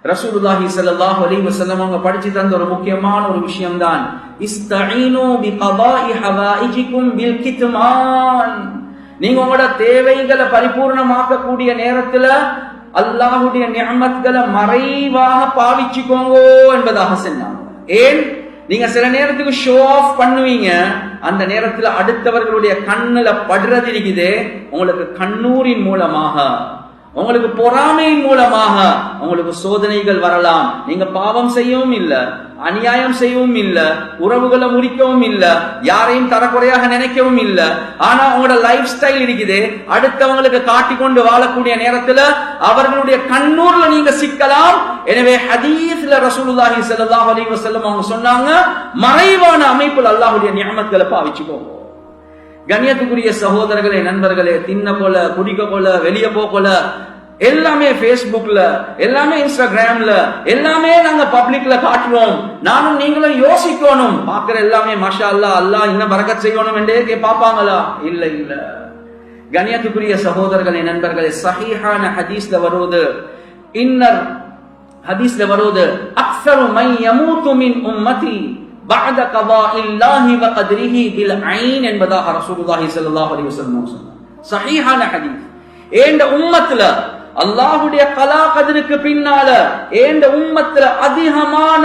ரசூலுல்லாஹி ஸல்லல்லாஹு அலைஹி வஸல்லம் அவங்க படிச்சு தந்த ஒரு முக்கியமான ஒரு விஷயம் தான் இஸ்தஈனு பிகதாஇ ஹவாயிஜிகும் பில் கித்மான். நீங்க உங்களோட தேவைகளை பரிபூர்ணமாக்க கூடிய நேரத்துல அல்லாஹ்வுடைய நிஅமத்களை மறைவாக பாவிச்சுக்கோங்க என்பதாக சொன்னாங்க. ஏன்? நீங்க சில நேரத்துக்கு ஷோ ஆஃப் பண்ணுவீங்க, அந்த நேரத்துல அடுத்தவர்களுடைய கண்ணுல படுறது இருக்குதே, உங்களுக்கு கண்ணூரின் மூலமாக, உங்களுக்கு பொறாமையின் மூலமாக உங்களுக்கு சோதனைகள் வரலாம். நீங்க பாவம் செய்யவும் இல்ல, அநியாயம் செய்யவும் இல்ல, உறவுகளை முறிக்கவும் இல்ல, யாரையும் தரக்குறையாக நினைக்கவும் இல்ல. ஆனா உங்களோட லைஃப் ஸ்டைல் இருக்குது, அடுத்தவங்களுக்கு காட்டிக்கொண்டு வாழக்கூடிய நேரத்துல அவர்களுடைய கண்ணூர்ல நீங்க சிக்கலாம். எனவே ஹதீஸ்ல ரசூலுல்லாஹி ஸல்லல்லாஹு அலைஹி வஸல்லம் அவங்க சொன்னாங்க, மறைவான அமைப்புல அல்லாஹ்வுடைய நிஅமத்களை பாவிச்சுக்கோங்க. கண்ணியத்துக்குரிய சகோதரர்களே, நண்பர்களே, தின்ன போல, குடிக்க போல, வெளியே போல, எல்லாமே பேஸ்புக்ல, எல்லாமே இன்ஸ்டாகிராம்ல, எல்லாமே நாங்க பப்ளிக்ல காட்டுவோம். நானும் நீங்களும் யோசிக்கணும், பாக்குற எல்லாமே மாஷா அல்லாஹ், அல்லாஹ் இன்னும் பரக்கத் செய்யணும் என்றே பாப்பாங்களா? இல்ல இல்ல. கண்ணியத்துக்குரிய சகோதரர்களே, நண்பர்களே, சஹீஹான ஹதீஸ்ல வருவது, இன்னர் ஹதீஸ்ல வருவது, அக்ஸரு மன் யமூது மின் உம்மதி بعد قضاء الله وقدره بالعين என்பதாக ரசூலுல்லாஹி ஸல்லல்லாஹு அலைஹி வஸல்லம் சொன்னார். சஹீஹான ஹதீஸ். ஏண்ட உம்மத்துல அல்லாஹ்வுடைய கலா கதிருக்கு பின்னால ஏண்ட உம்மத்துல அதிகமான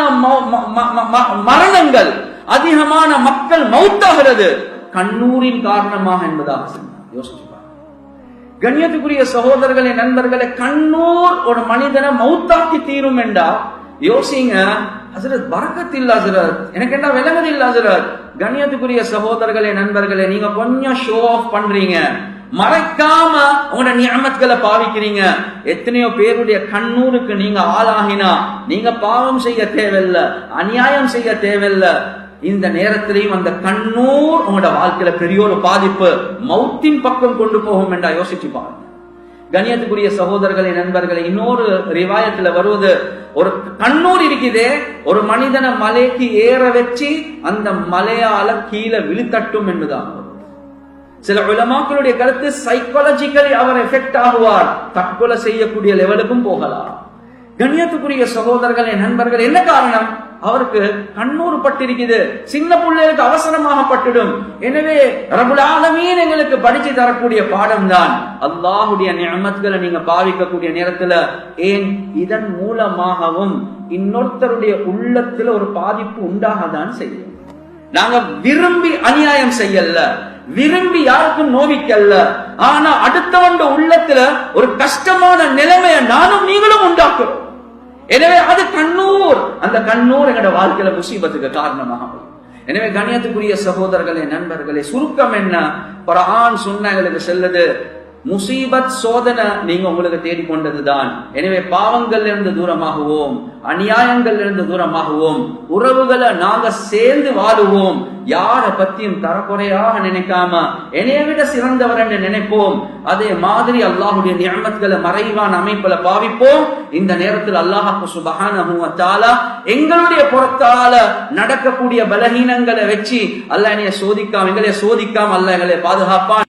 மரணங்கள், அதிகமான மக்கள் மௌத்தாகிறது கண்ணூரின் காரணமாக என்பதாக சொன்னார். யோசிச்சு பாருங்க. கண்ணியத்துக்குரிய சகோதரர்களே, நண்பர்களே, கண்ணூர் ஒரு மனிதனை மௌத்தாக்கி தீரும் என்றா யோசிங்க. ஹசரத் பரக்கத் இல்ல ஹசரத், எனக்கு என்ன விளங்குது இல்ல ஹசரத். கண்ணியத்துக்குரிய சகோதரர்களே, நண்பர்களே, நீங்க கொஞ்சம் ஷோ ஆஃப் பண்றீங்க, மறைக்காம உங்களோட நிஅமத்களை பாவிக்கிறீங்க. எத்தனையோ பேருடைய கண்ணூருக்கு நீங்க ஆளாகினா நீங்க பாவம் செய்ய தேவையில்ல, அநியாயம் செய்ய தேவையில்ல. இந்த நேரத்திலையும் அந்த கண்ணூர் உங்களோட வாழ்க்கையில பெரிய ஒரு பாதிப்பு, மௌத்தின் பக்கம் கொண்டு போகும் என்றா யோசிச்சு பாருங்க. கண்ணியத்துக்குரிய சகோதரர்களே, நண்பர்களே, இன்னொரு ரிவாயத்துல வருவது, ஒரு கண்ணூர் இருக்குதே, ஒரு மனிதனை மலைக்கு ஏற வச்சு அந்த மலையால கீழே விழுத்தட்டும் என்பதாக. சில உலமாக்களுடைய கருத்து, சைக்காலஜிக்கலி அவர் எஃபெக்ட் ஆகுவார், தற்கொலை செய்யக்கூடிய லெவலுக்கும் போகலாம். கண்ணியத்துக்குரிய சகோதரர்களே, நண்பர்கள், என்ன காரணம்? அவருக்கு கண்ணூர் பட்டிருக்குது, சின்ன பிள்ளைகளுக்கு அவசரமாக பட்டுடும். எனவே ரப்புல் ஆலமீன் எங்களுக்கு படிச்சு தரக்கூடிய பாடம் தான் அல்லாஹ்வுடைய நிஅமத்களை நீங்க பாவிக்கக்கூடிய நேரத்துல, ஏன் இதன் மூலமாகவும் இன்னொருத்தருடைய உள்ளத்துல ஒரு பாதிப்பு உண்டாகதான் செய்யும். நாங்க விரும்பி அநியாயம் செய்யல, விரும்பி யாருக்கும் நோவிக்கல்ல, ஆனா அடுத்தவண்ட உள்ளத்துல ஒரு கஷ்டமான நிலைமையை நானும் நீங்களும் உண்டாக்குறோம். எனவே அது கண்ணூர், அந்த கண்ணூர் எங்களோட வாழ்க்கையில முசீபத்துக்கு காரணமாகும். எனவே கண்ணியத்துக்குரிய சகோதரர்களே, நண்பர்களே, சுருக்கம் என்ன? குர்ஆன் சுன்னா எங்களுக்கு செல்லுது, முசீபத் சோதனை நீங்க உங்களுக்கு தேடிக்கொண்டதுதான். எனவே பாவங்கள் இருந்து தூரமாகுவோம், அநியாயங்கள் இருந்து தூரமாகுவோம், உறவுகளை நாங்க சேர்ந்து வாழுவோம், யார பத்தியும் தரக்குறையாக நினைக்காம என்னைய விட சிறந்தவர் என்று நினைப்போம். அதே மாதிரி அல்லாஹ்வுடைய நிஅமத்களை மறைவான அமைப்புல பாவிப்போம். இந்த நேரத்தில் அல்லாஹ் சுப்ஹானஹு வ தஆலா எங்களுடைய புறத்தால நடக்கக்கூடிய பலகீனங்களை வச்சு அல்லாஹ் என்னைய சோதிக்காம, எங்களை சோதிக்காம அல்லாஹ் எங்களை பாதுகாப்பான்.